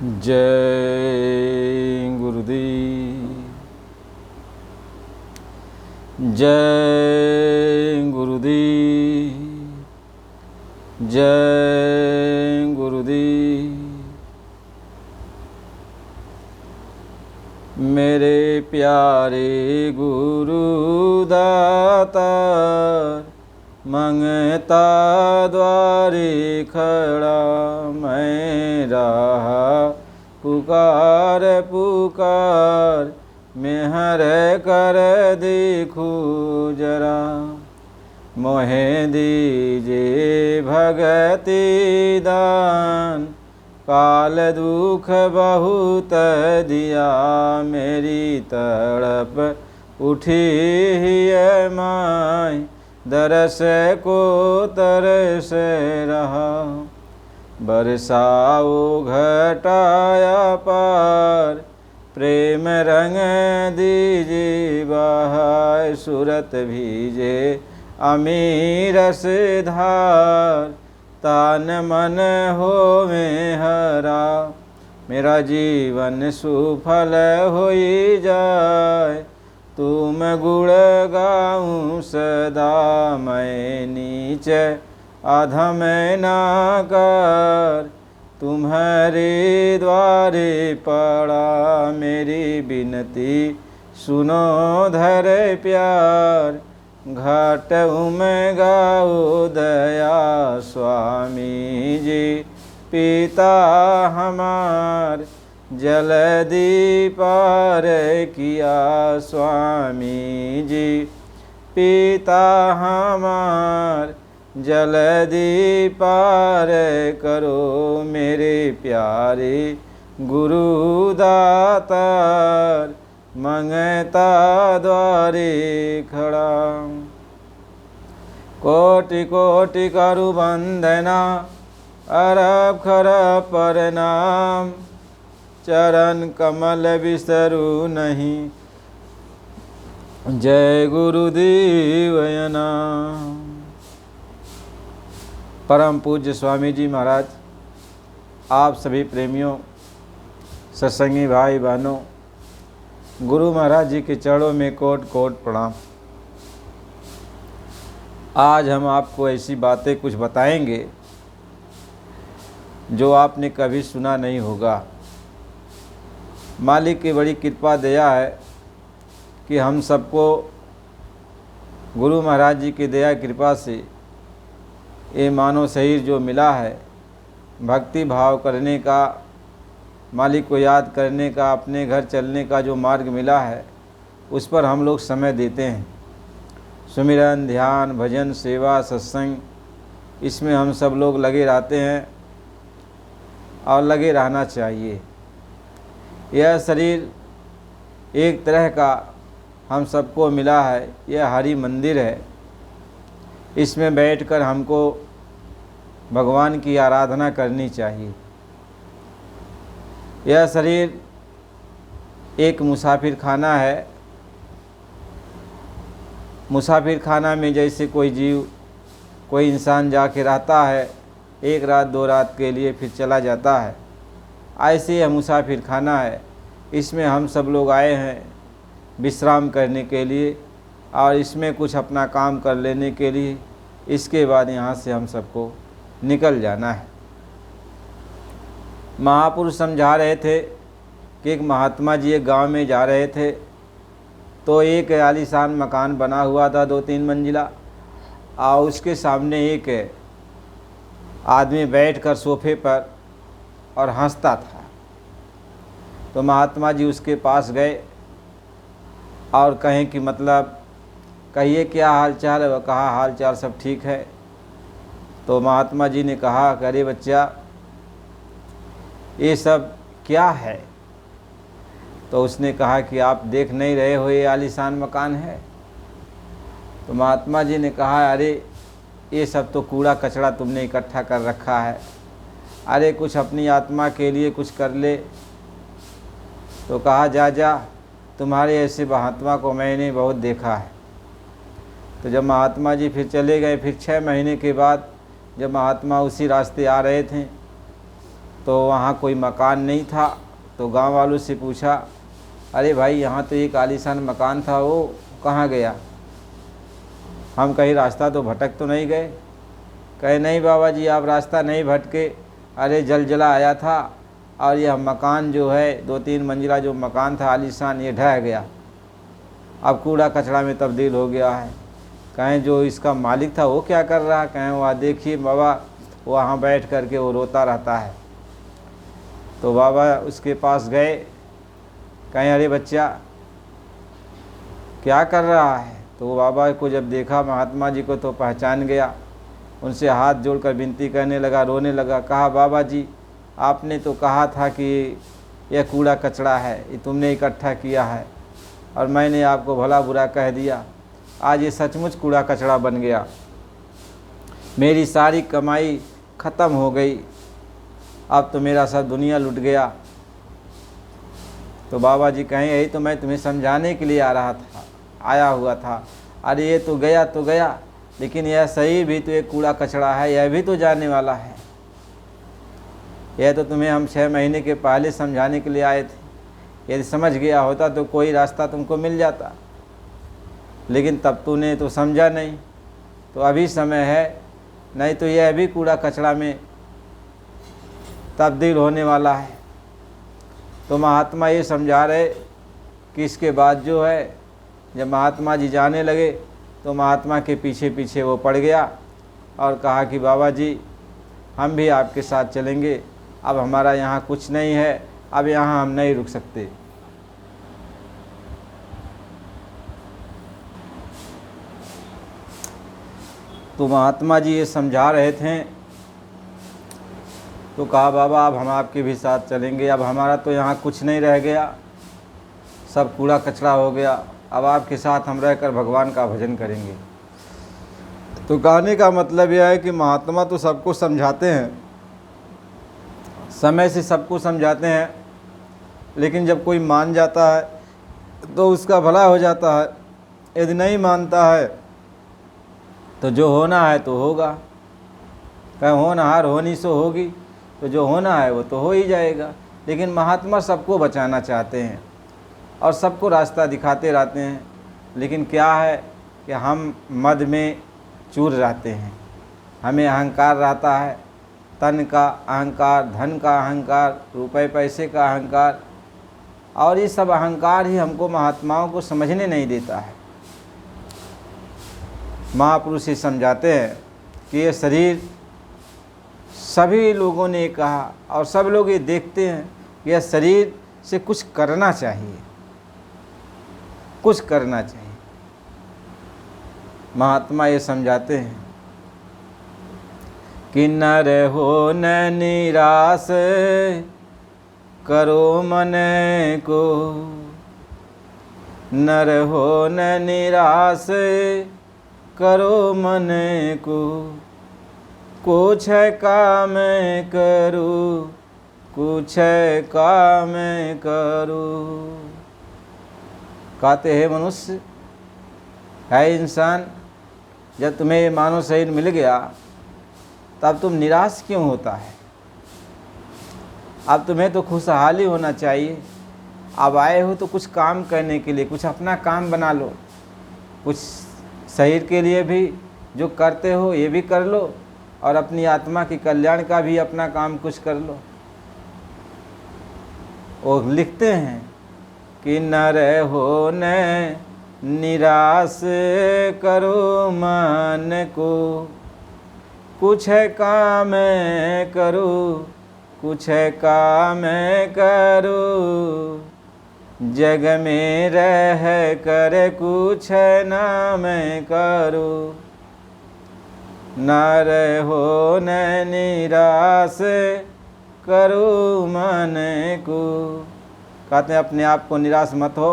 जय गुरुदेव, जय गुरुदेव, जय गुरुदेव। मेरे प्यारे गुरुदातार, मंगता द्वारे खड़ा मैं रहा, पुकार पुकार मेहर कर देखो जरा। मोहे दीजे भगति दान, काल दुख बहुत दिया, मेरी तड़प उठी है माय, दरस को तरस रहा। बरसाओ घटाया पार, प्रेम रंग दीजे बहाय, सूरत भीजे अमीर से धार, तान मन हो में हरा। मेरा जीवन सुफल होई जाए, तुम गुण गाऊं सदा। मैं नीच अधम ना कर, तुम्हारे द्वारे पड़ा, मेरी विनती सुनो धर प्यार। घाट में गाओ दया स्वामी जी, पिता हमार, जल्दी पार किया स्वामी जी, पिता हमार, जल्दी पार करो मेरे प्यारे गुरुदातार, मंगता द्वारे खड़ा। कोटि कोटि करु वंदना, अरब खरब प्रणाम, चरण कमल बिसरू नहीं, जय गुरुदेव नाम। परम पूज्य स्वामी जी महाराज, आप सभी प्रेमियों, सत्संगी भाई बहनों, गुरु महाराज जी के चरणों में कोट कोट प्रणाम। आज हम आपको ऐसी बातें कुछ बताएंगे जो आपने कभी सुना नहीं होगा। मालिक की बड़ी कृपा दया है कि हम सबको गुरु महाराज जी की दया कृपा से ये मानव शरीर जो मिला है, भक्ति भाव करने का, मालिक को याद करने का, अपने घर चलने का जो मार्ग मिला है, उस पर हम लोग समय देते हैं। सुमिरन, ध्यान, भजन, सेवा, सत्संग, इसमें हम सब लोग लगे रहते हैं और लगे रहना चाहिए। यह शरीर एक तरह का हम सबको मिला है, यह हरि मंदिर है। इसमें बैठकर हमको भगवान की आराधना करनी चाहिए। यह शरीर एक मुसाफिर खाना है। मुसाफिर खाना में जैसे कोई जीव, कोई इंसान जाके रहता है, एक रात दो रात के लिए फिर चला जाता है, ऐसे यह मुसाफिर खाना है। इसमें हम सब लोग आए हैं विश्राम करने के लिए और इसमें कुछ अपना काम कर लेने के लिए। इसके बाद यहाँ से हम सबको निकल जाना है। महापुरुष समझा रहे थे कि एक महात्मा जी एक गांव में जा रहे थे, तो एक आलीशान मकान बना हुआ था 2-3 मंजिला, और उसके सामने एक आदमी बैठकर सोफे पर और हंसता था। तो महात्मा जी उसके पास गए और कहें कि मतलब कहिए क्या हाल चाल है। वह कहा हाल चाल सब ठीक है। तो महात्मा जी ने कहा कि अरे बच्चा, ये सब क्या है? तो उसने कहा कि आप देख नहीं रहे हो ये आलीशान मकान है। तो महात्मा जी ने कहा अरे ये सब तो कूड़ा कचरा तुमने इकट्ठा कर रखा है, अरे कुछ अपनी आत्मा के लिए कुछ कर ले। तो कहा जा जा, तुम्हारे ऐसे महात्मा को मैंने बहुत देखा है। तो जब महात्मा जी फिर चले गए, फिर 6 महीने के बाद जब महात्मा उसी रास्ते आ रहे थे तो वहाँ कोई मकान नहीं था। तो गांव वालों से पूछा, अरे भाई यहाँ तो एक आलीशान मकान था, वो कहाँ गया? हम कहीं रास्ता तो भटक तो नहीं गए? कहे नहीं बाबा जी, आप रास्ता नहीं भटके, अरे जलजला आया था और यह मकान जो है 2-3 मंजिला जो मकान था आलीशान, ये ढह गया, अब कूड़ा कचरा में तब्दील हो गया है। कहें जो इसका मालिक था वो क्या कर रहा है? कहें वह देखिए बाबा, वहाँ बैठ कर के वो रोता रहता है। तो बाबा उसके पास गए, कहें अरे बच्चा क्या कर रहा है? तो वो बाबा को जब देखा महात्मा जी को तो पहचान गया, उनसे हाथ जोड़कर विनती करने लगा, रोने लगा। कहा बाबा जी, आपने तो कहा था कि यह कूड़ा कचरा है, ये तुमने इकट्ठा किया है और मैंने आपको भला बुरा कह दिया। आज ये सचमुच कूड़ा कचरा बन गया, मेरी सारी कमाई ख़त्म हो गई, अब तो मेरा सब दुनिया लुट गया। तो बाबा जी कहें यही तो मैं तुम्हें समझाने के लिए आया हुआ था। अरे ये तो गया तो गया, लेकिन यह सही भी तो एक कूड़ा कचरा है, यह भी तो जाने वाला है। यह तो तुम्हें हम 6 महीने के पहले समझाने के लिए आए थे। यदि समझ गया होता तो कोई रास्ता तुमको मिल जाता, लेकिन तब तूने तो समझा नहीं। तो अभी समय है, नहीं तो यह भी कूड़ा कचरा में तब्दील होने वाला है। तो महात्मा ये समझा रहे कि इसके बाद जो है, जब महात्मा जी जाने लगे तो महात्मा के पीछे पीछे वो पड़ गया और कहा कि बाबा जी, हम भी आपके साथ चलेंगे, अब हमारा यहाँ कुछ नहीं है, अब यहाँ हम नहीं रुक सकते। तो महात्मा जी ये समझा रहे थे, तो कहा बाबा अब हम आपके भी साथ चलेंगे, अब हमारा तो यहाँ कुछ नहीं रह गया, सब कूड़ा कचरा हो गया, अब आपके साथ हम रहकर भगवान का भजन करेंगे। तो कहने का मतलब यह है कि महात्मा तो सबको समझाते हैं, समय से सबको समझाते हैं, लेकिन जब कोई मान जाता है तो उसका भला हो जाता है। यदि नहीं मानता है तो जो होना है तो होगा, कहीं होनहार होनी सो होगी, तो जो होना है वो तो हो ही जाएगा। लेकिन महात्मा सबको बचाना चाहते हैं और सबको रास्ता दिखाते रहते हैं, लेकिन क्या है कि हम मद में चूर रहते हैं, हमें अहंकार रहता है, तन का अहंकार, धन का अहंकार, रुपए पैसे का अहंकार, और ये सब अहंकार ही हमको महात्माओं को समझने नहीं देता है। महापुरुष ही समझाते हैं कि ये शरीर, सभी लोगों ने कहा और सब लोग ये देखते हैं कि यह शरीर से कुछ करना चाहिए, कुछ करना चाहिए। महात्मा ये समझाते हैं कि नर हो न निराश, करो मन को, नर हो न निराश, करो मन को, कुछ काम करूँ, कुछ काम करूँ। कहते हैं मनुष्य है इंसान, जब तुम्हें मानव शरीर मिल गया तब तुम निराश क्यों होता है? अब तुम्हें तो खुशहाली होना चाहिए। अब आए हो तो कुछ काम करने के लिए, कुछ अपना काम बना लो, कुछ शरीर के लिए भी जो करते हो ये भी कर लो और अपनी आत्मा के कल्याण का भी अपना काम कुछ कर लो। वो लिखते हैं कि नर हो न निराश, करो मन को, कुछ काम करो, कुछ काम करो, जग में रह कर कुछ नाम करो, नर हो न निराश, करो मन को। कहते हैं अपने आप को निराश मत हो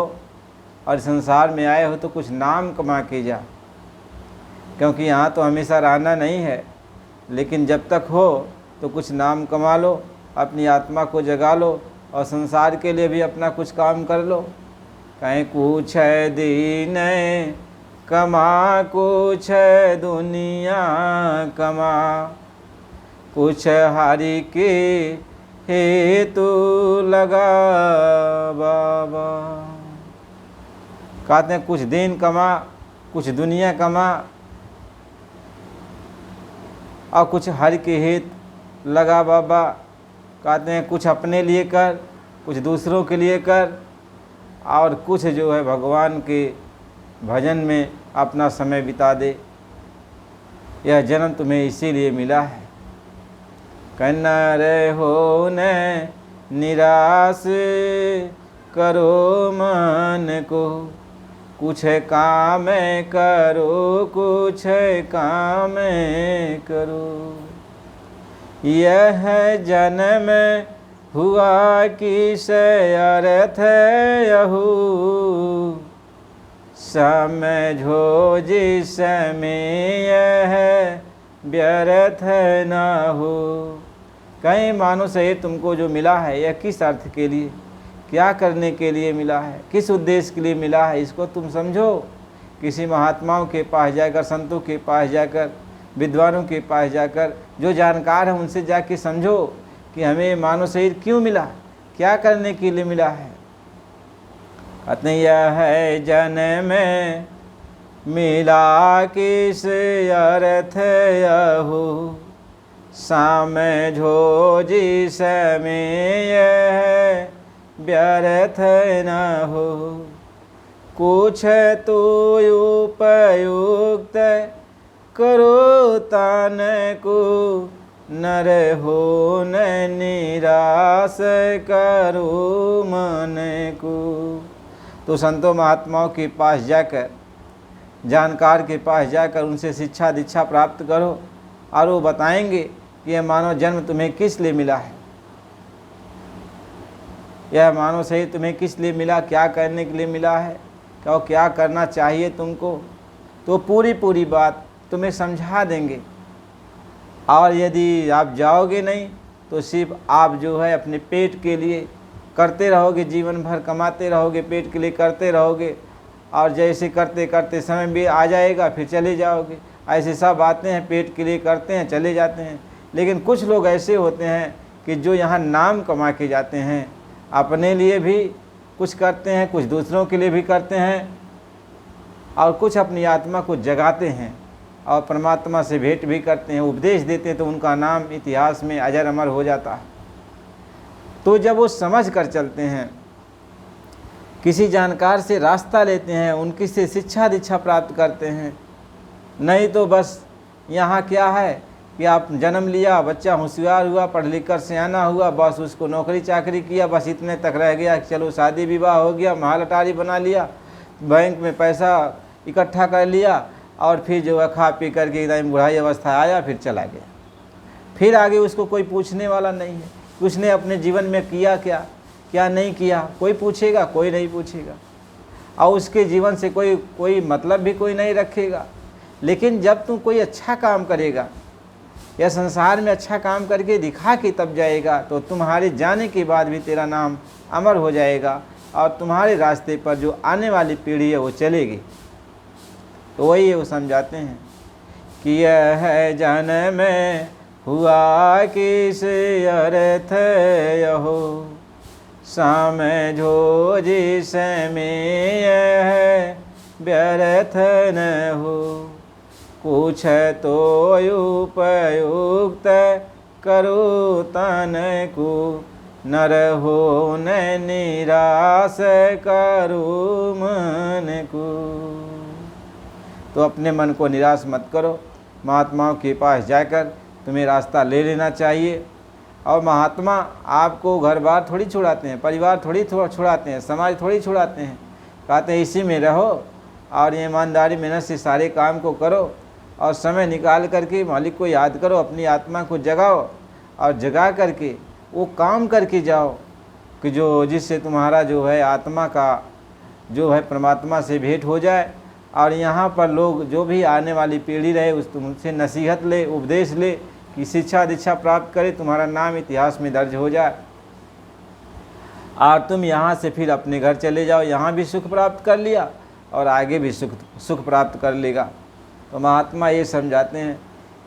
और संसार में आए हो तो कुछ नाम कमा के जा, क्योंकि यहाँ तो हमेशा रहना नहीं है, लेकिन जब तक हो तो कुछ नाम कमा लो, अपनी आत्मा को जगा लो और संसार के लिए भी अपना कुछ काम कर लो। कहीं कुछ दीन कमा, कुछ दुनिया कमा, कुछ हरि के हेतु लगा बाबा। कहते हैं कुछ दिन कमा, कुछ दुनिया कमा, और कुछ हर के हित लगा बाबा। कहते हैं कुछ अपने लिए कर, कुछ दूसरों के लिए कर, और कुछ जो है भगवान के भजन में अपना समय बिता दे। यह जन्म तुम्हें इसीलिए मिला है। कहना रहो न निराश, करो मन को, कुछ काम करो, कुछ काम करो। यह जन्म हुआ किस अर्थ यहू, समझो जिसमें यह व्यर्थ न हो। कहीं मानो से तुमको जो मिला है यह किस अर्थ के लिए, क्या करने के लिए मिला है, किस उद्देश्य के लिए मिला है, इसको तुम समझो। किसी महात्माओं के पास जाकर, संतों के पास जाकर, विद्वानों के पास जाकर, जो जानकार हैं उनसे जाके समझो कि हमें मानव शरीर क्यों मिला, क्या करने के लिए मिला है। कहते यह जन्म मिला किस अर्थ यहू, समझो जिसमें यह व्यर्थ न हो। कुछ तो उपयुक्त करो तन को, नर हो न निराश करो मन को। तो संतों महात्माओं के पास जाकर, जानकार के पास जाकर उनसे शिक्षा दीक्षा प्राप्त करो, और वो बताएंगे कि यह मानव जन्म तुम्हें किस लिए मिला है, यह मानव शरीर तुम्हें किस लिए मिला, क्या करने के लिए मिला है, क्या करना चाहिए तुमको। तो पूरी बात तुम्हें समझा देंगे। और यदि आप जाओगे नहीं तो सिर्फ आप जो है अपने पेट के लिए करते रहोगे, जीवन भर कमाते रहोगे, पेट के लिए करते रहोगे, और जैसे करते करते समय भी आ जाएगा फिर चले जाओगे। ऐसे सब बातें हैं, पेट के लिए करते हैं चले जाते हैं। लेकिन कुछ लोग ऐसे होते हैं कि जो यहाँ नाम कमा के जाते हैं, अपने लिए भी कुछ करते हैं, कुछ दूसरों के लिए भी करते हैं, और कुछ अपनी आत्मा को जगाते हैं और परमात्मा से भेंट भी करते हैं, उपदेश देते हैं, तो उनका नाम इतिहास में अजर अमर हो जाता है। तो जब वो समझ कर चलते हैं, किसी जानकार से रास्ता लेते हैं, उनकी से शिक्षा दीक्षा प्राप्त करते हैं, नहीं तो बस यहाँ क्या है कि आप जन्म लिया, बच्चा होशियार हुआ, पढ़ लिख कर सियाना हुआ, बस उसको नौकरी चाकरी किया, बस इतने तक रह गया, चलो शादी विवाह हो गया, महल अटारी बना लिया, बैंक में पैसा इकट्ठा कर लिया, और फिर जो है खा पी करके एकदम बुढ़ाई अवस्था आया, फिर चला गया। फिर आगे उसको कोई पूछने वाला नहीं है कि उसने अपने जीवन में किया क्या नहीं किया। कोई पूछेगा? कोई नहीं पूछेगा, और उसके जीवन से कोई मतलब भी कोई नहीं रखेगा। लेकिन जब तुम कोई अच्छा काम करेगा या संसार में अच्छा काम करके दिखा के तब जाएगा, तो तुम्हारे जाने के बाद भी तेरा नाम अमर हो जाएगा, और तुम्हारे रास्ते पर जो आने वाली पीढ़ी है वो चलेगी। तो वही वो समझाते हैं कि यह जन्म हुआ किस अर्थ यहो, समझो जिसमें यह व्यर्थ न हो। कुछ तो उपयुक्त करो तन को, नर हो न निराश करो मन को। तो अपने मन को निराश मत करो, महात्माओं के पास जाकर तुम्हें रास्ता ले लेना चाहिए। और महात्मा आपको घर बार थोड़ी छुड़ाते हैं, परिवार थोड़ी छुड़ाते हैं, समाज थोड़ी छुड़ाते हैं। कहते हैं इसी में रहो और ईमानदारी मेहनत से सारे काम को करो, और समय निकाल करके मालिक को याद करो, अपनी आत्मा को जगाओ, और जगा करके वो काम करके जाओ कि जिससे तुम्हारा जो है आत्मा का जो है परमात्मा से भेंट हो जाए। और यहाँ पर लोग जो भी आने वाली पीढ़ी रहे उस तुमसे नसीहत ले, उपदेश ले, कि शिक्षा दीक्षा प्राप्त करे, तुम्हारा नाम इतिहास में दर्ज हो जाए, और तुम यहाँ से फिर अपने घर चले जाओ, यहाँ भी सुख प्राप्त कर लिया और आगे भी सुख प्राप्त कर लेगा। तो महात्मा ये समझाते हैं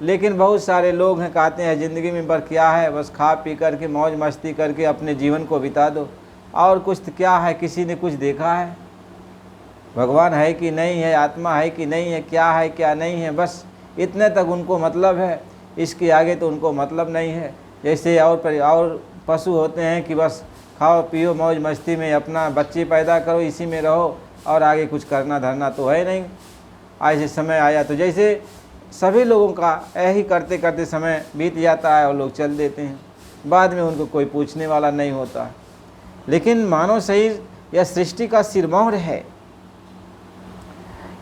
लेकिन बहुत सारे लोग हैं कहते हैं ज़िंदगी में पर क्या है, बस खा पी करके मौज मस्ती करके अपने जीवन को बिता दो, और कुछ तो क्या है, किसी ने कुछ देखा है, भगवान है कि नहीं है, आत्मा है कि नहीं है, क्या है क्या नहीं है, बस इतने तक उनको मतलब है, इसके आगे तो उनको मतलब नहीं है। जैसे और पशु होते हैं कि बस खाओ पियो मौज मस्ती में अपना बच्चे पैदा करो, इसी में रहो, और आगे कुछ करना धरना तो है नहीं। ऐसे समय आया तो जैसे सभी लोगों का यही करते करते समय बीत जाता है और लोग चल देते हैं, बाद में उनको कोई पूछने वाला नहीं होता। लेकिन मानव शरीर यह सृष्टि का सिरमौर है,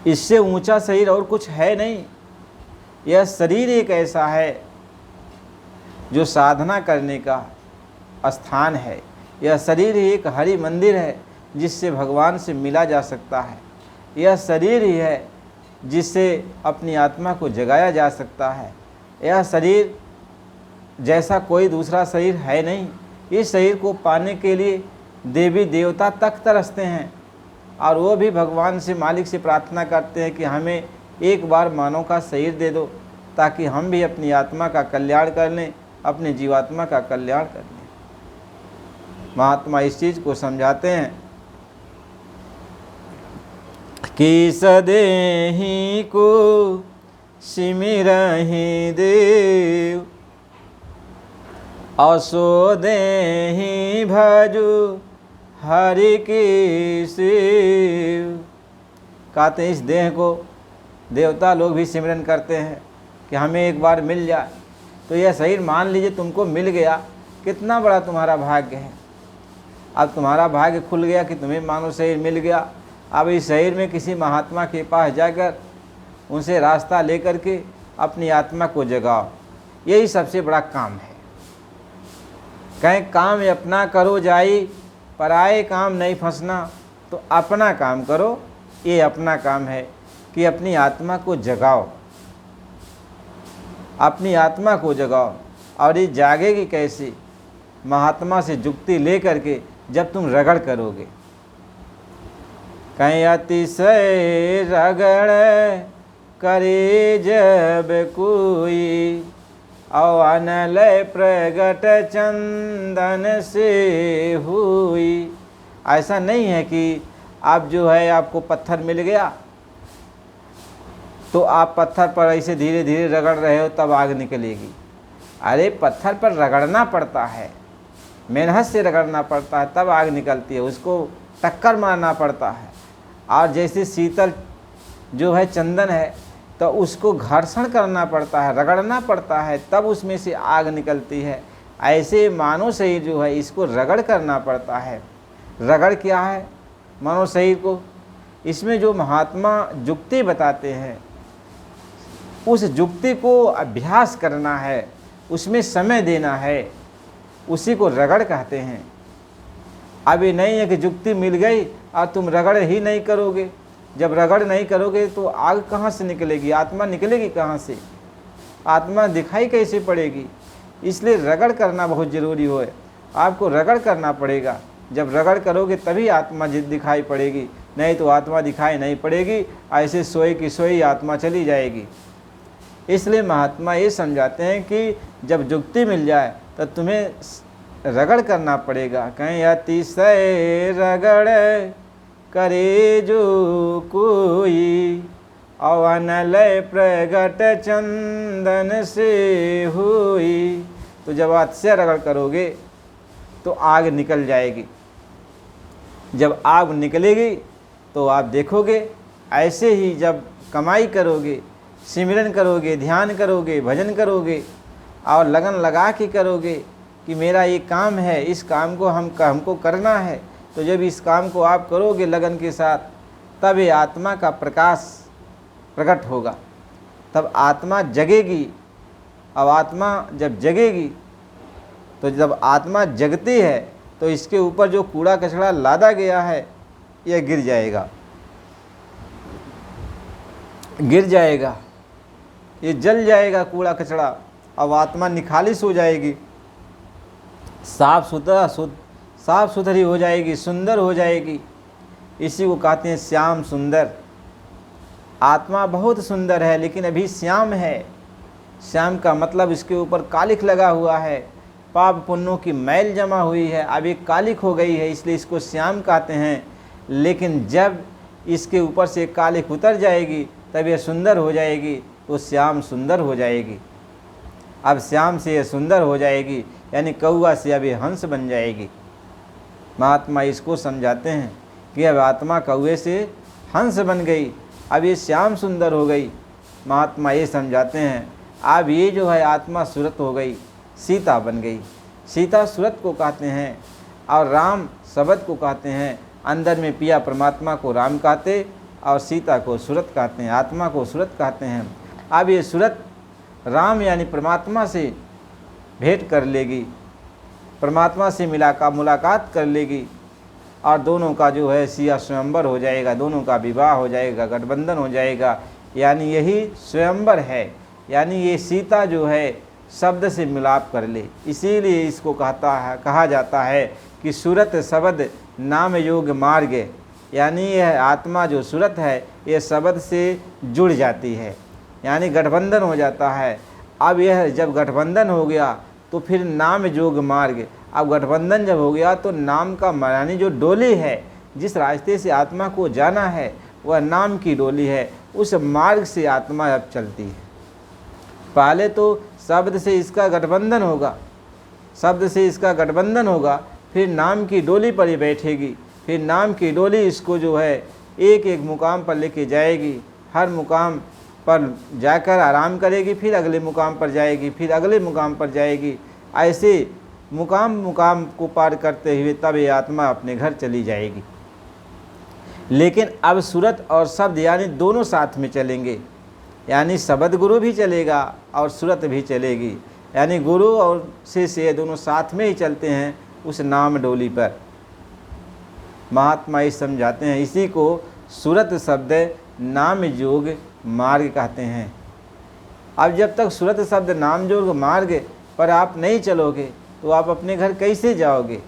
इससे ऊंचा शरीर और कुछ है नहीं। यह शरीर एक ऐसा है जो साधना करने का स्थान है। यह शरीर ही एक हरि मंदिर है जिससे भगवान से मिला जा सकता है। यह शरीर ही है जिससे अपनी आत्मा को जगाया जा सकता है। यह शरीर जैसा कोई दूसरा शरीर है नहीं। इस शरीर को पाने के लिए देवी देवता तक तरसते हैं, और वो भी भगवान से, मालिक से प्रार्थना करते हैं कि हमें एक बार मानव का शरीर दे दो, ताकि हम भी अपनी आत्मा का कल्याण कर लें, अपने जीवात्मा का कल्याण कर लें। महात्मा इस चीज़ को समझाते हैं कि सदेही को सिमिरहि देव, असो देहि भजु हरि की शिव। कहते हैं इस देह को देवता लोग भी सिमरन करते हैं कि हमें एक बार मिल जाए। तो यह शरीर मान लीजिए तुमको मिल गया, कितना बड़ा तुम्हारा भाग्य है। अब तुम्हारा भाग्य खुल गया कि तुम्हें मानो शरीर मिल गया। अब इस शरीर में किसी महात्मा के पास जाकर उनसे रास्ता लेकर के अपनी आत्मा को जगाओ, यही सबसे बड़ा काम है। कहीं काम अपना करो जाई, पराए काम नहीं फंसना, तो अपना काम करो, ये अपना काम है कि अपनी आत्मा को जगाओ, अपनी आत्मा को जगाओ। और ये जागेगी कैसे? महात्मा से जुक्ति ले करके जब तुम रगड़ करोगे। कहीं अतिशय रगड़ करे जब कोई, और अनलय प्रगट चंदन से हुई। ऐसा नहीं है कि आप जो है आपको पत्थर मिल गया तो आप पत्थर पर ऐसे धीरे धीरे रगड़ रहे हो तब आग निकलेगी। अरे पत्थर पर रगड़ना पड़ता है, मेहनत से रगड़ना पड़ता है, तब आग निकलती है, उसको टक्कर मारना पड़ता है। और जैसे शीतल जो है चंदन है तो उसको घर्षण करना पड़ता है, रगड़ना पड़ता है, तब उसमें से आग निकलती है। ऐसे मानव शरीर जो है इसको रगड़ करना पड़ता है। रगड़ क्या है मानव शरीर को? इसमें जो महात्मा जुक्ति बताते हैं उस जुक्ति को अभ्यास करना है, उसमें समय देना है, उसी को रगड़ कहते हैं। अब ये नहीं है कि जुक्ति मिल गई और तुम रगड़ ही नहीं करोगे। जब रगड़ नहीं करोगे तो आग कहाँ से निकलेगी, आत्मा निकलेगी कहाँ से, आत्मा दिखाई कैसे पड़ेगी? इसलिए रगड़ करना बहुत ज़रूरी हो। आपको रगड़ करना पड़ेगा। जब रगड़ करोगे तभी आत्मा दिखाई पड़ेगी, नहीं तो आत्मा दिखाई नहीं पड़ेगी। ऐसे सोई की सोई आत्मा चली जाएगी। इसलिए महात्मा ये समझाते हैं कि जब जुक्ति मिल जाए तो तुम्हें रगड़ करना पड़ेगा। कहीं अतिशय रगड़ करे जो कोई, और अनलय प्रगट चंदन से हुई। तो जब अतिशय रगड़ करोगे तो आग निकल जाएगी। जब आग निकलेगी तो आप देखोगे। ऐसे ही जब कमाई करोगे, सिमरन करोगे, ध्यान करोगे, भजन करोगे और लगन लगा के करोगे कि मेरा ये काम है, इस काम को हमको करना है, तो जब इस काम को आप करोगे लगन के साथ, तब ये आत्मा का प्रकाश प्रकट होगा, तब आत्मा जगेगी। अब आत्मा जब जगेगी तो जब आत्मा जगती है तो इसके ऊपर जो कूड़ा कचरा लादा गया है यह गिर जाएगा, गिर जाएगा, ये जल जाएगा कूड़ा कचरा। अब आत्मा निखालिस हो जाएगी, साफ सुथरी हो जाएगी, सुंदर हो जाएगी। इसी को कहते हैं श्याम सुंदर। आत्मा बहुत सुंदर है लेकिन अभी श्याम है, श्याम का मतलब इसके ऊपर कालिख लगा हुआ है, पाप पुण्यों की मैल जमा हुई है, अब ये कालिख हो गई है, इसलिए इसको श्याम कहते हैं। लेकिन जब इसके ऊपर से कालिख उतर जाएगी तब यह सुंदर हो जाएगी, तो श्याम सुंदर हो जाएगी। अब श्याम से यह सुंदर हो जाएगी, यानी कौआ से अब ये हंस बन जाएगी। महात्मा इसको समझाते हैं कि अब आत्मा कौए से हंस बन गई, अब ये श्याम सुंदर हो गई। महात्मा ये समझाते हैं अब ये जो है आत्मा सूरत हो गई, सीता बन गई। सीता सूरत को कहते हैं और राम शब्द को कहते हैं। अंदर में पिया परमात्मा को राम कहते और सीता को सूरत कहते हैं, आत्मा को सूरत कहते हैं। अब ये सूरत राम यानी परमात्मा से भेंट कर लेगी, परमात्मा से मुलाकात कर लेगी और दोनों का जो है सिया स्वयंवर हो जाएगा, दोनों का विवाह हो जाएगा, गठबंधन हो जाएगा। यानी यही स्वयंवर है, यानी ये सीता जो है शब्द से मिलाप कर ले, इसीलिए इसको कहा जाता है कि सूरत शब्द नाम योग मार्ग। यानी यह आत्मा जो सूरत है ये शब्द से जुड़ जाती है, यानी गठबंधन हो जाता है। अब यह जब गठबंधन हो गया तो फिर नाम योग मार्ग। अब गठबंधन जब हो गया तो नाम का यानी जो डोली है, जिस रास्ते से आत्मा को जाना है वह नाम की डोली है, उस मार्ग से आत्मा अब चलती है। पहले तो शब्द से इसका गठबंधन होगा, शब्द से इसका गठबंधन होगा, फिर नाम की डोली पर ही बैठेगी, फिर नाम की डोली इसको जो है एक एक मुकाम पर लेके जाएगी। हर मुकाम पर जाकर आराम करेगी, फिर अगले मुकाम पर जाएगी, फिर अगले मुकाम पर जाएगी। ऐसे मुकाम को पार करते हुए तब ये आत्मा अपने घर चली जाएगी। लेकिन अब सूरत और शब्द यानी दोनों साथ में चलेंगे, यानी शब्द गुरु भी चलेगा और सूरत भी चलेगी, यानी गुरु और शिष्य दोनों साथ में ही चलते हैं उस नाम डोली पर। महात्मा इस समझाते हैं, इसी को सूरत शब्द नाम योग मार्ग कहते हैं। अब जब तक सूरत शब्द नाम योग मार्ग पर आप नहीं चलोगे तो आप अपने घर कैसे जाओगे।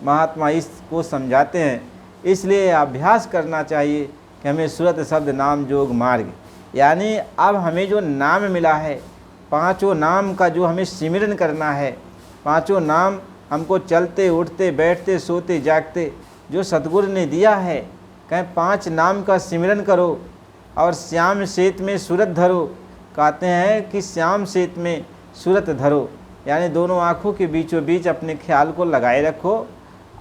महात्मा इसको समझाते हैं, इसलिए अभ्यास करना चाहिए कि हमें सूरत शब्द नाम योग मार्ग, यानी अब हमें जो नाम मिला है, पांचों नाम का जो हमें सिमरन करना है, पांचों नाम हमको चलते उठते बैठते सोते जागते जो सतगुरु ने दिया है, कहें 5 नाम का सिमरन करो और श्याम सेत में सूरत धरो। कहते हैं कि श्याम सेत में सूरत धरो, यानी दोनों आँखों के बीचों बीच अपने ख्याल को लगाए रखो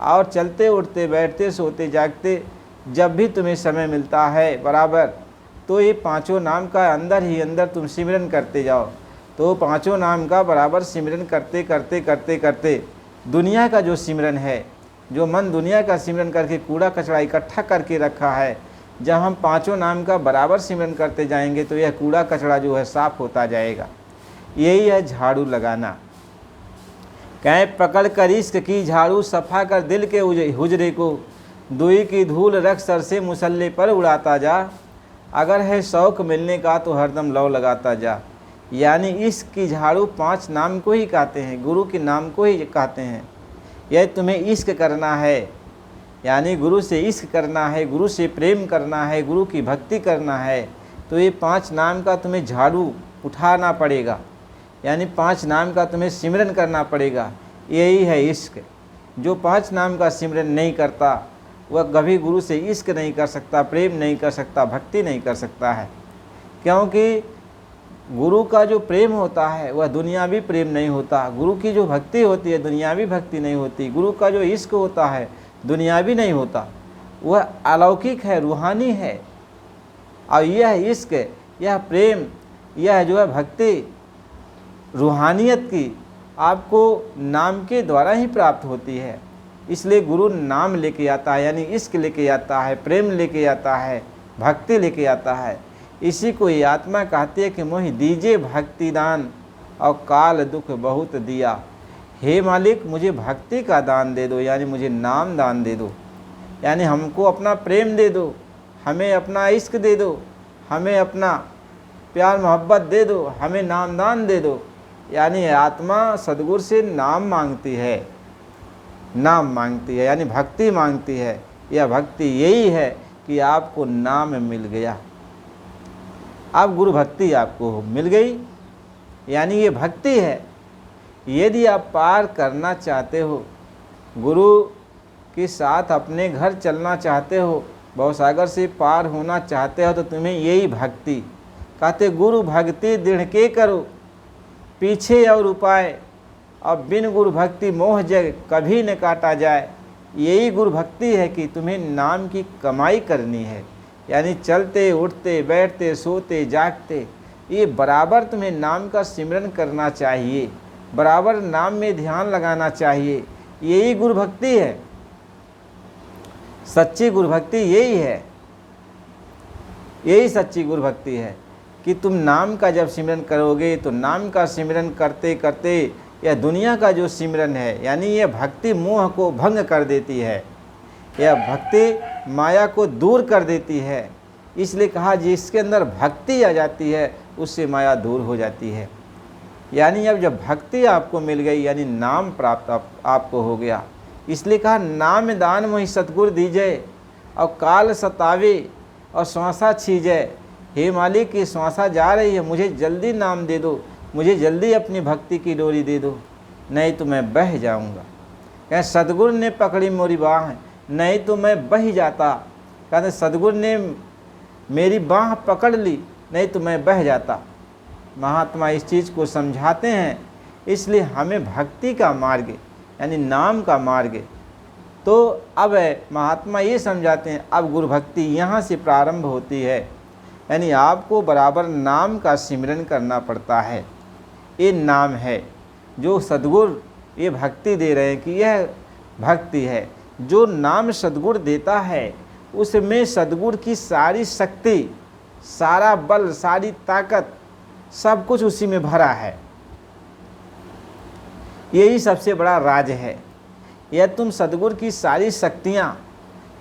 और चलते उठते बैठते सोते जागते जब भी तुम्हें समय मिलता है बराबर, तो ये पांचों नाम का अंदर ही अंदर तुम सिमरन करते जाओ। तो पांचों नाम का बराबर सिमरन करते करते करते करते दुनिया का जो सिमरन है, जो मन दुनिया का सिमरन करके कूड़ा कचरा इकट्ठा करके रखा है, जब हम पांचों नाम का बराबर सिमरन करते जाएंगे तो यह कूड़ा कचरा जो है साफ होता जाएगा। यही है झाड़ू लगाना। कहें पकड़ कर इश्क की झाड़ू सफ़ा कर दिल के हुजरे को, दुई की धूल रख सर से मुसल्ले पर उड़ाता जा, अगर है शौक़ मिलने का तो हरदम लौ लगाता जा। यानी इश्क की झाड़ू 5 नाम को ही कहते हैं, गुरु के नाम को ही कहते हैं। यह तुम्हें इश्क करना है, यानी गुरु से इश्क करना है, गुरु से प्रेम करना है, गुरु की भक्ति करना है, तो ये 5 नाम का तुम्हें झाड़ू उठाना पड़ेगा, यानी 5 नाम का तुम्हें सिमरन करना पड़ेगा। यही है इश्क। जो 5 नाम का सिमरन नहीं करता वह कभी गुरु से इश्क नहीं कर सकता, प्रेम नहीं कर सकता, भक्ति नहीं कर सकता है। क्योंकि गुरु का जो प्रेम होता है वह दुनियावी प्रेम नहीं होता, गुरु की जो भक्ति होती है दुनियावी भक्ति नहीं होती, गुरु का जो इश्क होता है दुनियावी नहीं होता, वह अलौकिक है, रूहानी है। और यह इश्क, यह प्रेम, यह जो है भक्ति रूहानियत की आपको नाम के द्वारा ही प्राप्त होती है। इसलिए गुरु नाम लेके आता है, यानी इश्क लेके आता है, प्रेम लेके आता है, भक्ति लेके आता है। इसी को ये आत्मा कहती है कि मोहि दीजिए भक्ति दान और काल दुख बहुत दिया। हे मालिक मुझे भक्ति का दान दे दो, यानी मुझे नाम दान दे दो, यानी हमको अपना प्रेम दे दो, हमें अपना इश्क दे दो, हमें अपना प्यार मोहब्बत दे दो, हमें नाम दान दे दो। यानी आत्मा सदगुरु से नाम मांगती है, नाम मांगती है, यानी भक्ति मांगती है। यह भक्ति यही है कि आपको नाम मिल गया, अब गुरु भक्ति आपको मिल गई, यानी ये भक्ति है। यदि आप पार करना चाहते हो, गुरु के साथ अपने घर चलना चाहते हो, भवसागर से पार होना चाहते हो, तो तुम्हें यही भक्ति कहते, गुरु भक्ति दृढ़ के करो, पीछे और उपाय, अब बिन गुरु भक्ति मोह जग कभी न काटा जाए। यही गुरु भक्ति है कि तुम्हें नाम की कमाई करनी है, यानी चलते उठते बैठते सोते जागते ये बराबर तुम्हें नाम का सिमरन करना चाहिए, बराबर नाम में ध्यान लगाना चाहिए। यही गुरु भक्ति है, सच्ची गुरु भक्ति यही है, यही सच्ची गुरु भक्ति है कि तुम नाम का जब सिमरन करोगे तो नाम का सिमरन करते करते यह दुनिया का जो सिमरन है, यानी यह भक्ति मोह को भंग कर देती है, यह भक्ति माया को दूर कर देती है। इसलिए कहा जिसके अंदर भक्ति आ जाती है उससे माया दूर हो जाती है। यानी अब जब भक्ति आपको मिल गई, यानी नाम प्राप्त आपको हो गया, इसलिए कहा नाम दान मोहि सतगुरु दीजय, और काल सतावे और श्वासा छीजय। हे मालिक की श्वासा जा रही है, मुझे जल्दी नाम दे दो, मुझे जल्दी अपनी भक्ति की डोरी दे दो, नहीं तो मैं बह जाऊंगा। कहें सतगुरु ने पकड़ी मोरी बाह, नहीं तो मैं बह जाता। कहते सतगुरु ने मेरी बाह पकड़ ली, नहीं तो मैं बह जाता। महात्मा इस चीज़ को समझाते हैं। इसलिए हमें भक्ति का मार्ग, यानी नाम का मार्ग, तो अब महात्मा ये समझाते हैं अब गुरु भक्ति यहाँ से प्रारंभ होती है, यानी आपको बराबर नाम का सिमरन करना पड़ता है। ये नाम है जो सद्गुरु ये भक्ति दे रहे हैं कि यह भक्ति है। जो नाम सद्गुरु देता है उसमें सद्गुरु की सारी शक्ति, सारा बल, सारी ताकत, सब कुछ उसी में भरा है। यही सबसे बड़ा राज है। यह तुम सद्गुरु की सारी शक्तियाँ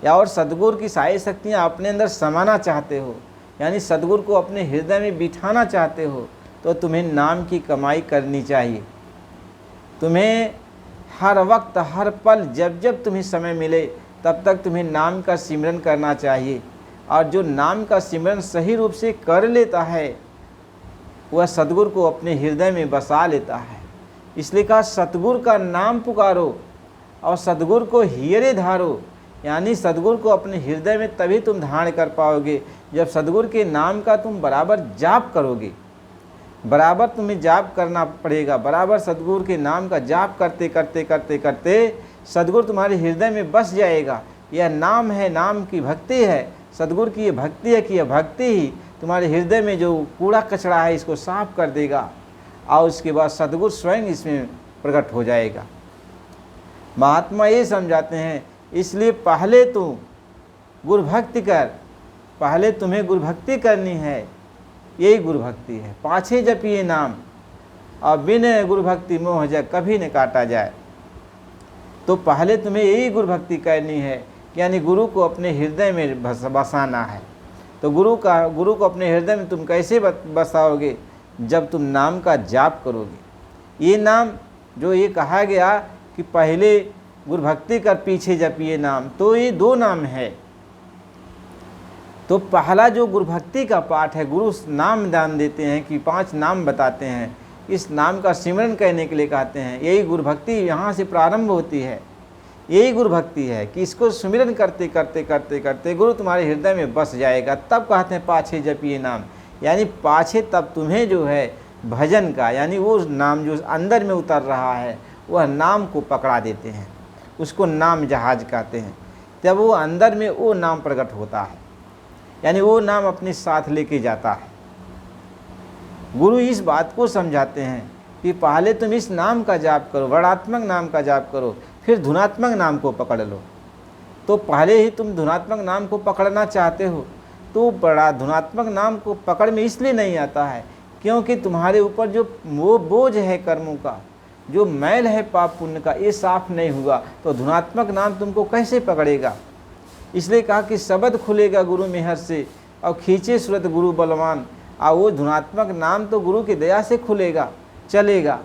या और सद्गुरु की सारी शक्तियाँ अपने अंदर समाना चाहते हो, यानी सद्गुरु को अपने हृदय में बिठाना चाहते हो, तो तुम्हें नाम की कमाई करनी चाहिए। तुम्हें हर वक्त हर पल जब जब तुम्हें समय मिले तब तक तुम्हें नाम का सिमरन करना चाहिए। और जो नाम का सिमरन सही रूप से कर लेता है वह सद्गुरु को अपने हृदय में बसा लेता है। इसलिए कहा सतगुरु का नाम पुकारो और सद्गुरु को हियरे धारो, यानी सद्गुरु को अपने हृदय में तभी तुम धारण कर पाओगे जब सद्गुरु के नाम का तुम बराबर जाप करोगे। बराबर तुम्हें जाप करना पड़ेगा, बराबर सद्गुरु के नाम का जाप करते करते करते करते सद्गुरु तुम्हारे हृदय में बस जाएगा। यह नाम है, नाम की भक्ति है, सद्गुरु की ये भक्ति है कि यह भक्ति ही तुम्हारे हृदय में जो कूड़ा कचरा है इसको साफ कर देगा और उसके बाद सद्गुरु स्वयं इसमें प्रकट हो जाएगा। महात्मा ये समझाते हैं, इसलिए पहले तुम गुरु भक्ति कर, पहले तुम्हें गुरु भक्ति करनी है, यही गुरु भक्ति है। पाछे जपिए नाम और बिन गुरु भक्ति मोह जग कभी न काटा जाए। तो पहले तुम्हें यही गुरु भक्ति करनी है, यानी गुरु को अपने हृदय में बसाना है। तो गुरु को अपने हृदय में तुम कैसे बसाओगे? जब तुम नाम का जाप करोगे। ये नाम जो ये कहा गया कि पहले गुरु भक्ति कर पीछे जपिए नाम, तो ये दो नाम है। तो पहला जो गुरु भक्ति का पाठ है, गुरु नाम दान देते हैं कि 5 नाम बताते हैं, इस नाम का सिमरन करने के लिए कहते हैं। यही गुरु भक्ति यहाँ से प्रारंभ होती है। यही गुरु भक्ति है कि इसको सुमिरन करते करते करते करते गुरु तुम्हारे हृदय में बस जाएगा। तब कहते हैं पाछे जपिए नाम, यानी पाछे तब तुम्हें जो है भजन का, यानी वो नाम जो अंदर में उतर रहा है वह नाम को पकड़ा देते हैं, उसको नाम जहाज कहते हैं। जब वो अंदर में वो नाम प्रकट होता है, यानी वो नाम अपने साथ लेके जाता है। गुरु इस बात को समझाते हैं कि पहले तुम इस नाम का जाप करो, वर्णात्मक नाम का जाप करो, फिर धुनात्मक नाम को पकड़ लो। तो पहले ही तुम धुनात्मक नाम को पकड़ना चाहते हो, तो बड़ा धुनात्मक नाम को पकड़ में इसलिए नहीं आता है क्योंकि तुम्हारे ऊपर जो वो बोझ है कर्मों का, जो मैल है पाप पुण्य का, ये साफ नहीं हुआ, तो धुनात्मक नाम तुमको कैसे पकड़ेगा। इसलिए कहा कि शब्द खुलेगा गुरु मेहर से और खींचे सूरत गुरु बलवान। और वो धुनात्मक नाम तो गुरु की दया से खुलेगा, चलेगा,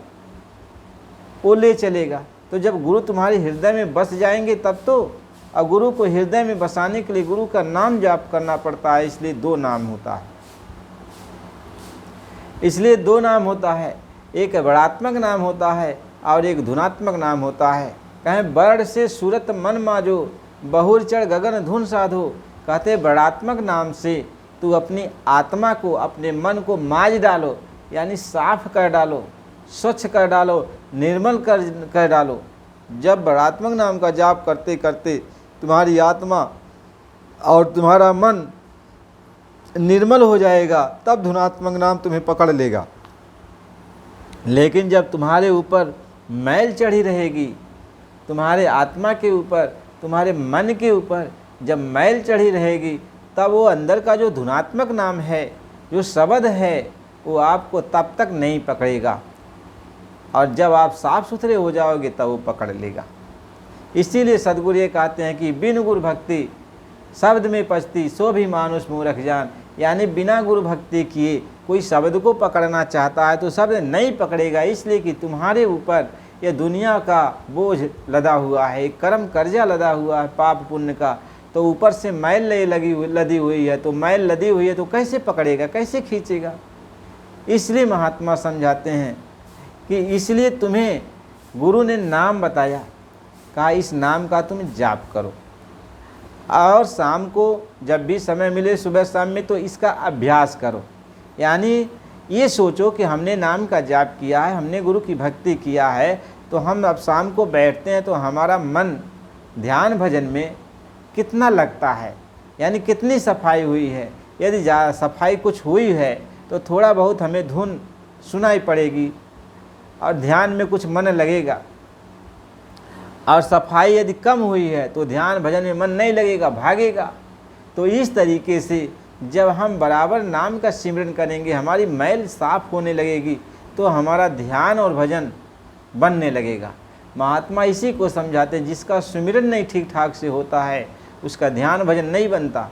वो ले चलेगा। तो जब गुरु तुम्हारे हृदय में बस जाएंगे तब तो। और गुरु को हृदय में बसाने के लिए गुरु का नाम जाप करना पड़ता है, इसलिए 2 नाम होता है। इसलिए 2 नाम होता है, एक बड़ात्मक नाम होता है और एक धुनात्मक नाम होता है। कहें बड़ से सूरत मन माजो, बहुर चढ़ गगन धुन साधो। कहते बड़ात्मक नाम से तू अपनी आत्मा को, अपने मन को माज डालो, यानी साफ कर डालो, स्वच्छ कर डालो, निर्मल कर डालो। जब बड़ात्मक नाम का जाप करते करते तुम्हारी आत्मा और तुम्हारा मन निर्मल हो जाएगा, तब धुनात्मक नाम तुम्हें पकड़ लेगा। लेकिन जब तुम्हारे ऊपर मैल चढ़ी रहेगी, तुम्हारे आत्मा के ऊपर, तुम्हारे मन के ऊपर जब मैल चढ़ी रहेगी, तब वो अंदर का जो धुनात्मक नाम है, जो शब्द है, वो आपको तब तक नहीं पकड़ेगा। और जब आप साफ सुथरे हो जाओगे तब वो पकड़ लेगा। इसीलिए सद्गुरु ये कहते हैं कि बिन गुरु भक्ति शब्द में पचती, सो भी मानुष मूर्ख जान। यानी बिना गुरु भक्ति किए कोई शब्द को पकड़ना चाहता है तो शब्द नहीं पकड़ेगा, इसलिए कि तुम्हारे ऊपर यह दुनिया का बोझ लदा हुआ है, एक कर्म कर्जा लदा हुआ है पाप पुण्य का। तो ऊपर से मैल लदी हुई है, तो मैल लदी हुई है तो कैसे पकड़ेगा, कैसे खींचेगा। इसलिए महात्मा समझाते हैं कि इसलिए तुम्हें गुरु ने नाम बताया, कहा इस नाम का तुम जाप करो, और शाम को जब भी समय मिले सुबह शाम में तो इसका अभ्यास करो। यानी ये सोचो कि हमने नाम का जाप किया है, हमने गुरु की भक्ति किया है, तो हम अब शाम को बैठते हैं तो हमारा मन ध्यान भजन में कितना लगता है, यानी कितनी सफाई हुई है। यदि सफाई कुछ हुई है तो थोड़ा बहुत हमें धुन सुनाई पड़ेगी और ध्यान में कुछ मन लगेगा, और सफाई यदि कम हुई है तो ध्यान भजन में मन नहीं लगेगा, भागेगा। तो इस तरीके से जब हम बराबर नाम का सिमरन करेंगे, हमारी मैल साफ होने लगेगी, तो हमारा ध्यान और भजन बनने लगेगा। महात्मा इसी को समझाते हैं, जिसका सुमिरन नहीं ठीक ठाक से होता है उसका ध्यान भजन नहीं बनता,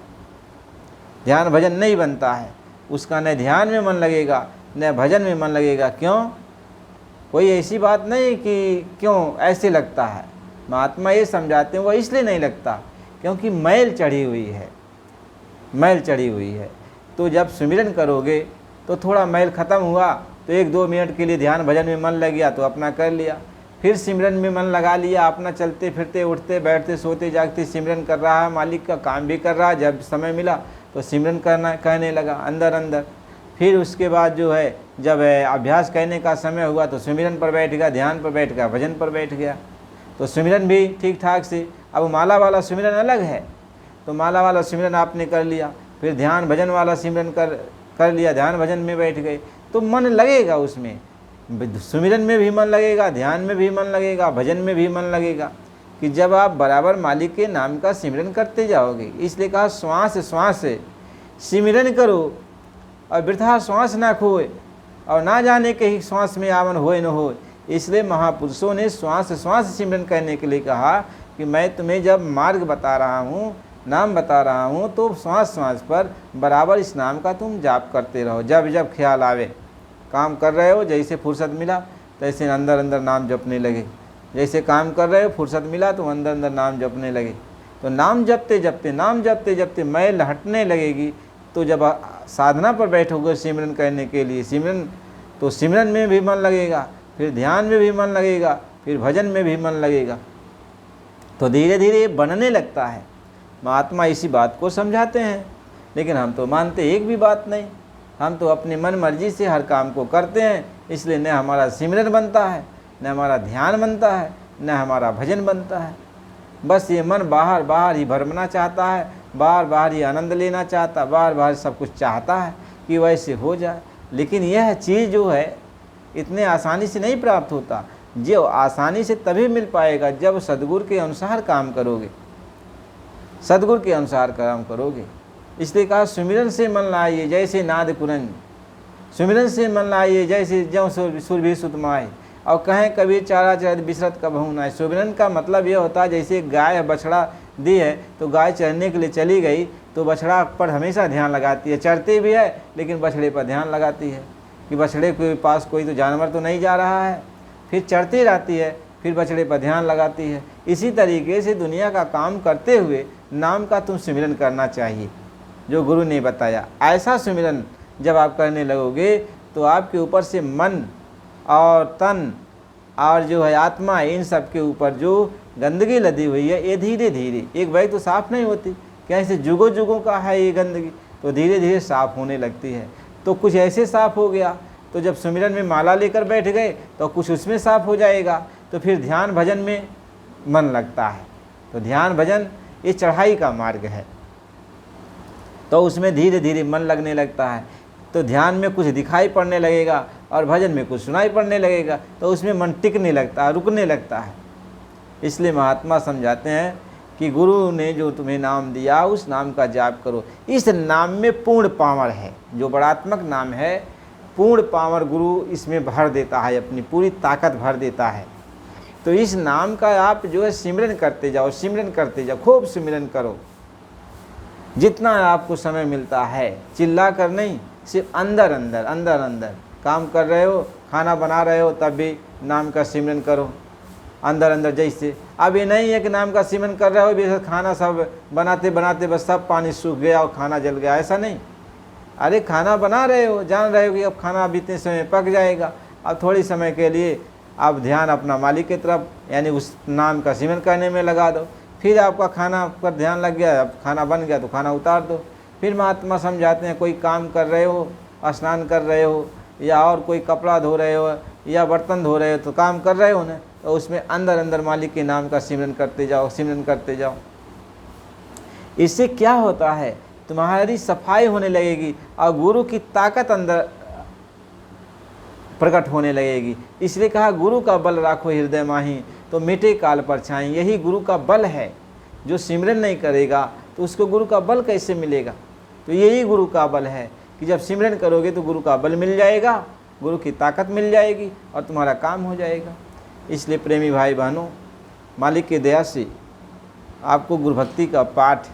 ध्यान भजन नहीं बनता है, उसका न ध्यान में मन लगेगा न भजन में मन लगेगा। क्यों? कोई ऐसी बात नहीं कि क्यों ऐसे लगता है। महात्मा ये समझाते हैं वह इसलिए नहीं लगता क्योंकि मैल चढ़ी हुई है, मैल चढ़ी हुई है। तो जब सुमिरन करोगे तो थोड़ा मैल ख़त्म हुआ तो 1-2 मिनट के लिए ध्यान भजन में मन लग गया तो अपना कर लिया, फिर सिमरन में मन लगा लिया, अपना चलते फिरते उठते बैठते सोते जागते सिमरन कर रहा है, मालिक का काम भी कर रहा है। जब समय मिला तो सिमरन कहने लगा अंदर अंदर। फिर उसके बाद जो है जब अभ्यास करने का समय हुआ तो सिमरन पर बैठ गया, ध्यान पर बैठ गया, भजन पर बैठ गया। तो सिमरन भी ठीक ठाक से, अब माला वाला सिमरन अलग है, तो माला वाला सिमरन आपने कर लिया, फिर ध्यान भजन वाला सिमरन कर लिया, ध्यान भजन में बैठ गए, तो मन लगेगा उसमें, सुमिरन में भी मन लगेगा, ध्यान में भी मन लगेगा, भजन में भी मन लगेगा, कि जब आप बराबर मालिक के नाम का सिमरन करते जाओगे। इसलिए कहा श्वास श्वास से सिमरन करो और वृथा श्वास ना खोए, और ना जाने के ही श्वास में आवन होए न हो। इसलिए महापुरुषों ने श्वास श्वास सिमरन करने के लिए कहा कि मैं तुम्हें जब मार्ग बता रहा हूँ, नाम बता रहा हूँ, तो श्वास श्वास पर बराबर इस नाम का तुम जाप करते रहो। जब जब ख्याल आवे, काम कर रहे हो, जैसे फुर्सत मिला तैसे अंदर अंदर नाम जपने लगे, जैसे काम कर रहे हो फुर्सत मिला तो अंदर अंदर नाम जपने लगे। तो नाम जपते जपते, नाम जपते जपते मैल हटने लगेगी। तो जब साधना पर बैठोगे सिमरन करने के लिए, सिमरन तो सिमरन में भी मन लगेगा, फिर ध्यान में भी मन लगेगा, फिर भजन में भी मन लगेगा, तो धीरे धीरे ये बनने लगता है। महात्मा इसी बात को समझाते हैं, लेकिन हम तो मानते एक भी बात नहीं, हम तो अपनी मन मर्जी से हर काम को करते हैं। इसलिए न हमारा सिमरन बनता है, न हमारा ध्यान बनता है, न हमारा भजन बनता है। बस ये मन बाहर बाहर ही भरमना चाहता है, बाहर बाहर ही आनंद लेना चाहता, बाहर बाहर सब कुछ चाहता है कि वैसे हो जाए। लेकिन यह चीज़ जो है इतने आसानी से नहीं प्राप्त होता। जो आसानी से तभी मिल पाएगा जब सद्गुरु के अनुसार काम करोगे, सद्गुरु के अनुसार काम करोगे। इसलिए कहा सुमिरन से मन लाइए जैसे नाद कुरंज, सुमिरन से मन लाइए जैसे ज्यों सुर भी सुतमाए। और कहें कभी चारा चरत बिसरत कबहू ना। सुमिरन का मतलब यह होता है जैसे गाय बछड़ा दी है तो गाय चरने के लिए चली गई तो बछड़ा पर हमेशा ध्यान लगाती है, चरती भी है लेकिन बछड़े पर ध्यान लगाती है कि बछड़े के पास कोई तो जानवर तो नहीं जा रहा है, फिर चरती रहती है, फिर बछड़े पर ध्यान लगाती है। इसी तरीके से दुनिया का काम करते हुए नाम का तुम सुमिरन करना चाहिए जो गुरु ने बताया। ऐसा सुमिरन जब आप करने लगोगे तो आपके ऊपर से मन और तन और जो है आत्मा, इन सब के ऊपर जो गंदगी लदी हुई है, ये धीरे धीरे एक बार तो साफ़ नहीं होती, क्या ऐसे जुगों जुगों का है ये गंदगी, तो धीरे धीरे साफ़ होने लगती है। तो कुछ ऐसे साफ़ हो गया, तो जब सुमिरन में माला लेकर बैठ गए तो कुछ उसमें साफ़ हो जाएगा, तो फिर ध्यान भजन में मन लगता है। तो ध्यान भजन ये चढ़ाई का मार्ग है, तो उसमें धीरे धीरे मन लगने लगता है। तो ध्यान में कुछ दिखाई पड़ने लगेगा और भजन में कुछ सुनाई पड़ने लगेगा, तो उसमें मन टिकने लगता है, रुकने लगता है। इसलिए महात्मा समझाते हैं कि गुरु ने जो तुम्हें नाम दिया उस नाम का जाप करो। इस नाम में पूर्ण पावर है, जो बड़ात्मक नाम है, पूर्ण पावर गुरु इसमें भर देता है, अपनी पूरी ताकत भर देता है। तो इस नाम का आप जो है सिमरन करते जाओ, सिमरन करते जाओ, खूब सिमरन करो जितना आपको समय मिलता है, चिल्ला कर नहीं, सिर्फ अंदर अंदर अंदर अंदर काम कर रहे हो, खाना बना रहे हो, तब भी नाम का सिमरन करो अंदर अंदर। जैसे अब ये नहीं है कि नाम का सिमरन कर रहे हो, बेशक खाना सब बनाते बनाते बस सब पानी सूख गया और खाना जल गया, ऐसा नहीं। अरे खाना बना रहे हो, जान रहे हो कि अब खाना बीतने समय पक जाएगा, अब थोड़ी समय के लिए आप ध्यान अपना मालिक की तरफ यानी उस नाम का सिमरन करने में लगा दो। फिर आपका खाना पर ध्यान लग गया, अब खाना बन गया तो खाना उतार दो। फिर महात्मा समझाते हैं, कोई काम कर रहे हो, स्नान कर रहे हो, या और कोई कपड़ा धो रहे हो या बर्तन धो रहे हो, तो काम कर रहे हो ना, तो उसमें अंदर अंदर मालिक के नाम का सिमरन करते जाओ, सिमरन करते जाओ। इससे क्या होता है, तुम्हारी सफाई होने लगेगी और गुरु की ताकत अंदर प्रकट होने लगेगी। इसलिए कहा गुरु का बल राखो हृदय माही, तो मिटे काल पर छाई। यही गुरु का बल है। जो सिमरन नहीं करेगा तो उसको गुरु का बल कैसे मिलेगा? तो यही गुरु का बल है कि जब सिमरन करोगे तो गुरु का बल मिल जाएगा, गुरु की ताकत मिल जाएगी और तुम्हारा काम हो जाएगा। इसलिए प्रेमी भाई बहनों, मालिक की दया से आपको गुरु भक्ति का पाठ,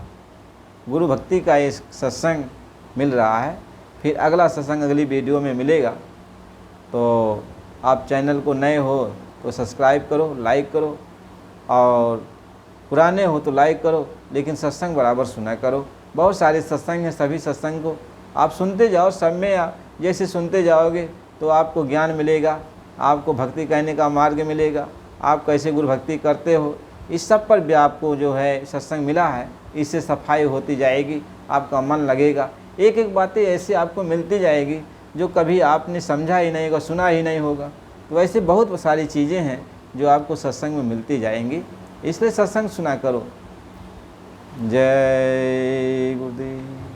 गुरु भक्ति का ये सत्संग मिल रहा है। फिर अगला सत्संग अगली वीडियो में मिलेगा। तो आप चैनल को नए हो तो सब्सक्राइब करो, लाइक करो, और पुराने हो तो लाइक करो, लेकिन सत्संग बराबर सुना करो। बहुत सारे सत्संग हैं, सभी सत्संग को आप सुनते जाओ। सब में जैसे सुनते जाओगे तो आपको ज्ञान मिलेगा, आपको भक्ति कहने का मार्ग मिलेगा, आप कैसे गुरु भक्ति करते हो, इस सब पर भी आपको जो है सत्संग मिला है। इससे सफाई होती जाएगी, आपका मन लगेगा। एक एक बातें ऐसे आपको मिलती जाएगी जो कभी आपने समझा ही नहीं होगा, सुना ही नहीं होगा। तो ऐसे बहुत सारी चीज़ें हैं जो आपको सत्संग में मिलती जाएंगी। इसलिए सत्संग सुना करो। जय गुरुदेव।